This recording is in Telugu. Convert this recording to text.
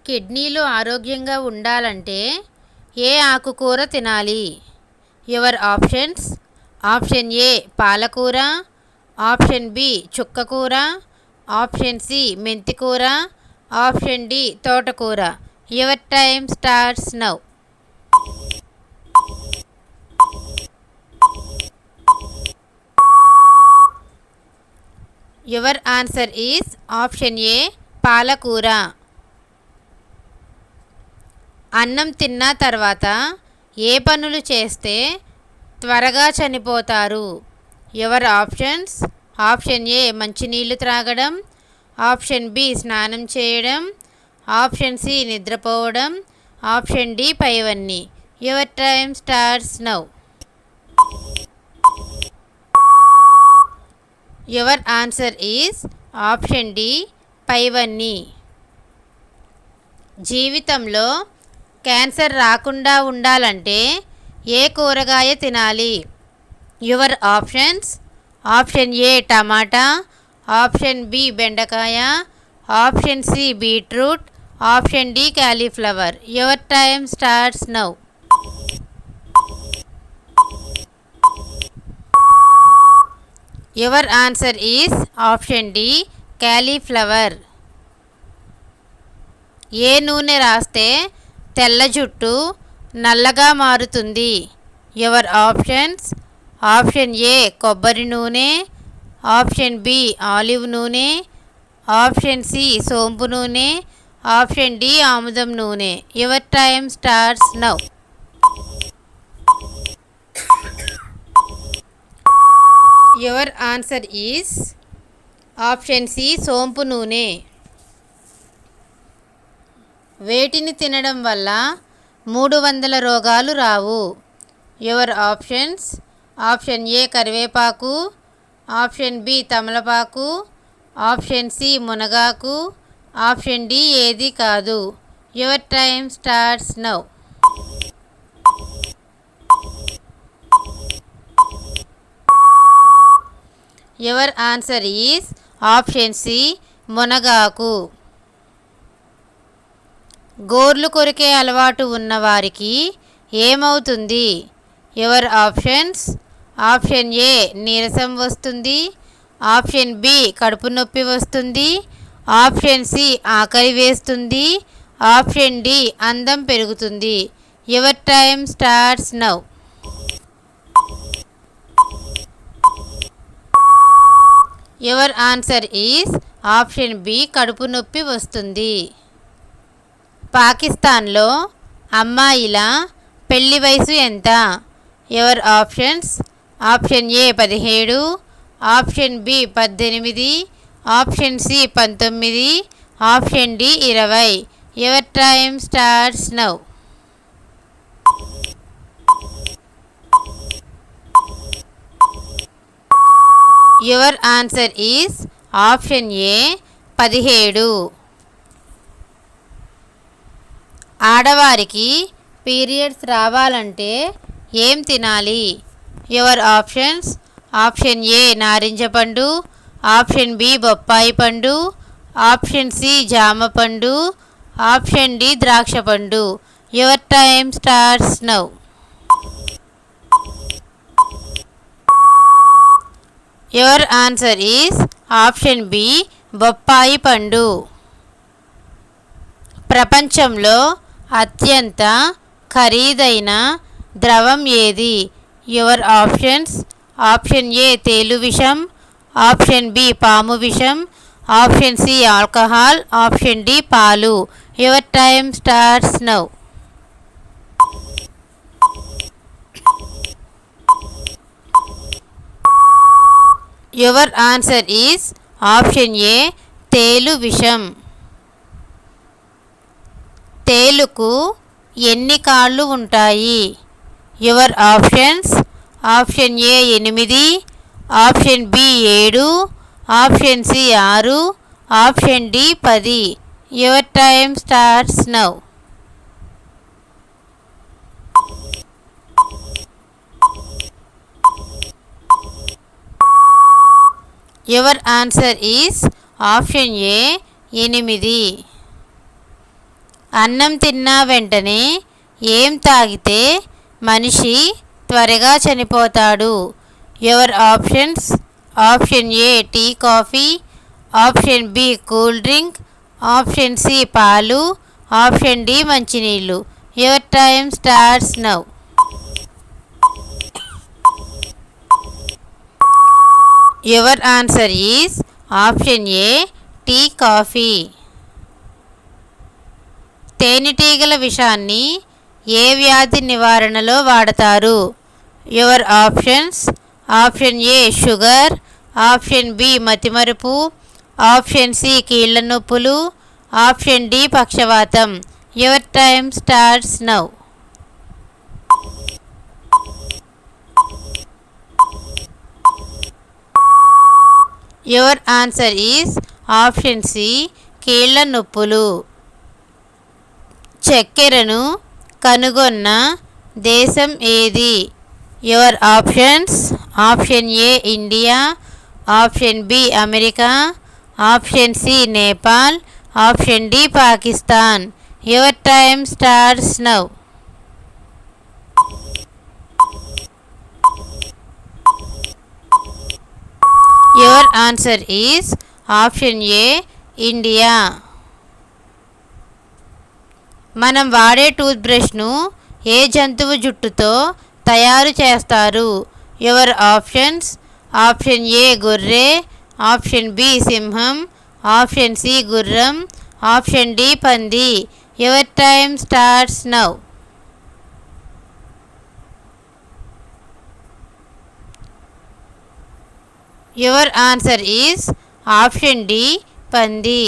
కిడ్నీలు ఆరోగ్యంగా ఉండాలంటే ఏ ఆకుకూర తినాలి? యువర్ ఆప్షన్స్: ఆప్షన్ ఏ పాలకూర, ఆప్షన్ బి చుక్కకూర, ఆప్షన్ సి మెంతికూర, ఆప్షన్ డి తోటకూర. Your time starts now. Your answer is option ఏ పాలకూర. అన్నం తిన్న తర్వాత ఏ పనులు చేస్తే త్వరగా చనిపోతారు? యువర్ ఆప్షన్స్: ఆప్షన్ ఏ మంచినీళ్ళు త్రాగడం, ఆప్షన్ బి స్నానం చేయడం, ఆప్షన్ సి నిద్రపోవడం, ఆప్షన్ డి పైవన్నీ. Your time starts now. Your answer is option D పైవన్నీ. జీవితంలో క్యాన్సర్ రాకుండా ఉండాలంటే ఏ కూరగాయ తినాలి? యువర్ ఆప్షన్స్: ఆప్షన్ ఏ టమాటా, ఆప్షన్ బి బెండకాయ, option C beetroot, option D cauliflower. Your time starts now. Your answer is option D cauliflower. ఏ నూనె రాస్తే తెల్ల జుట్టు నల్లగా మారుతుంది? యువర్ ఆప్షన్స్: ఆప్షన్ ఏ కొబ్బరి నూనె, ఆప్షన్ బి ఆలివ్ నూనె, ఆప్షన్ సి సోంపు నూనె, ఆప్షన్ డి ఆముదం నూనె. Your time starts now. Your answer is option C సోంపు నూనె. వేటిని తినడం వల్ల 300 రోగాలు రావు? యువర్ ఆప్షన్స్: ఆప్షన్ ఏ కరివేపాకు, ఆప్షన్ బి తమలపాకు, ఆప్షన్ సి మునగాకు, ఆప్షన్ డి ఏది కాదు. Your time starts now. Your answer is option C మునగాకు. గోర్లు కొరికే అలవాటు ఉన్నవారికి ఏమవుతుంది? యువర్ ఆప్షన్స్: ఆప్షన్ ఏ నీరసం వస్తుంది, ఆప్షన్ బి కడుపు నొప్పి వస్తుంది, ఆప్షన్ సి ఆకలి వేస్తుంది, ఆప్షన్ డి అందం పెరుగుతుంది. Your time starts now. Your answer is option B కడుపు నొప్పి వస్తుంది. పాకిస్తాన్లో అమ్మాయిల పెళ్లి వయసు ఎంత? Your options: option A 17, option B 18, option C 19, option D 20. Your time starts now. Your answer is option A 17. ఆడవారికి పీరియడ్స్ రావాలంటే ఏం తినాలి? యువర్ ఆప్షన్స్: ఆప్షన్ ఏ నారింజ పండు, ఆప్షన్ బి బొప్పాయి పండు, ఆప్షన్ సి జామ పండు, ఆప్షన్ డి ద్రాక్ష పండు. Your time starts now. Your answer is option B బొప్పాయి పండు. ప్రపంచంలో అత్యంత ఖరీదైన ద్రవం ఏది? యువర్ ఆప్షన్స్: ఆప్షన్ ఏ తేలు విషం, ఆప్షన్ బి పాము విషం, option C alcohol, option D పాలు. Your time starts now. Your answer is option A తేలు విషం. తేలుకు ఎన్ని కాళ్ళు ఉంటాయి? Your options: option A 8, option B 7, option C 6, option D 10. Your time starts now. Your answer is option A 8. అన్నం తిన్న వెంటనే ఏం తాగితే మనిషి త్వరగా చనిపోతాడు? Your options. Option A tea coffee, option B cool drink, option C పాలు, ఆప్షన్ డి మంచినీళ్ళు. Your time starts now. Your answer is option A tea coffee. తేనెటీగల విషాన్ని ఏ వ్యాధి నివారణలో వాడతారు? Your options. Option A sugar, option B మతిమరుపు, ఆప్షన్ సి కీళ్ళ నొప్పులు, ఆప్షన్ డి పక్షవాతం. Your time starts now. Your answer is option C కీళ్ళ నొప్పులు. చక్కెరను కనుగొన్న దేశం ఏది? Your options. Option A India, option B America, option C Nepal, option D Pakistan. Your time starts now. Your answer is option A India. మనం వాడే టూత్ బ్రష్ను ఏ జంతువు జుట్టుతో తయారు చేస్తారు? Your options. ఆప్షన్ ఏ గొర్రె, ఆప్షన్ బి సింహం, ఆప్షన్ సి గుర్రం, ఆప్షన్ డి పంది. Your time starts now. Your answer is option D పంది.